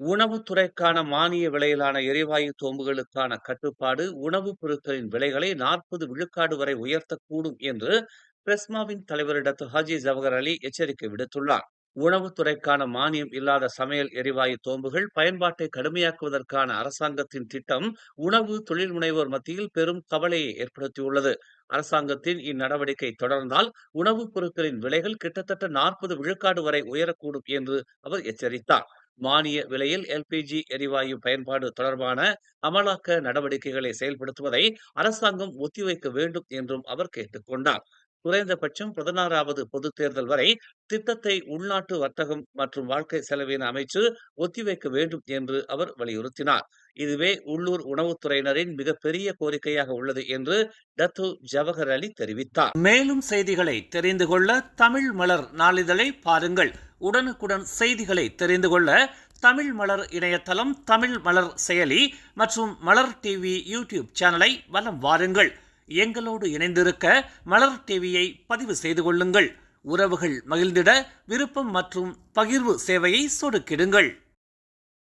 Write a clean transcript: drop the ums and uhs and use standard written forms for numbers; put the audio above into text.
உணவுத்துறைக்கான மானிய விலையிலான எரிவாயு தோம்புகளுக்கான கட்டுப்பாடு உணவுப் பொருட்களின் விலைகளை 40 விழுக்காடு வரை உயர்த்தக்கூடும் என்று பிரஸ்மாவின் தலைவர் டாக்டர் ஹாஜி ஜவஹர் அலி எச்சரிக்கை விடுத்துள்ளார். உணவுத்துறைக்கான மானியம் இல்லாத சமையல் எரிவாயு தோம்புகள் பயன்பாட்டை கடுமையாக்குவதற்கான அரசாங்கத்தின் திட்டம் உணவு தொழில் முனைவோர் மத்தியில் பெரும் கவலையை ஏற்படுத்தியுள்ளது. அரசாங்கத்தின் இந்நடவடிக்கை தொடர்ந்தால் உணவுப் பொருட்களின் விலைகள் கிட்டத்தட்ட 40 விழுக்காடு வரை உயரக்கூடும் என்று அவர் எச்சரித்தார். மானிய விலையில் எல்பிஜி எரிவாயு பயன்பாடு தொடர்பான அமலாக்க நடவடிக்கைகளை செயல்படுத்துவதை அரசாங்கம் ஒத்திவைக்க வேண்டும் என்றும் அவர் கேட்டுக் கொண்டார். குறைந்தபட்சம் 16வது பொதுத் தேர்தல் வரை திட்டத்தை உள்நாட்டு வர்த்தகம் மற்றும் வாழ்க்கை செலவின அமைச்சு ஒத்திவைக்க வேண்டும் என்று அவர் வலியுறுத்தினார். இதுவே உள்ளூர் உணவுத்துறையினரின் மிகப்பெரிய கோரிக்கையாக உள்ளது என்று டத்து ஜவஹர் அலி தெரிவித்தார். மேலும் செய்திகளை தெரிந்து கொள்ள தமிழ் மலர் நாளிதழை பாருங்கள். உடனுக்குடன் செய்திகளை தெரிந்து கொள்ள தமிழ் மலர் இணையதளம், தமிழ் மலர் செயலி மற்றும் மலர் டிவி யூடியூப் சேனலை வலம் வாருங்கள். எங்களோடு இணைந்திருக்க மலர் டிவியை பதிவு செய்து கொள்ளுங்கள். உறவுகள் மகிழ்ந்திட விருப்பம் மற்றும் பகிர்வு சேவையை சொடுக்கிடுங்கள்.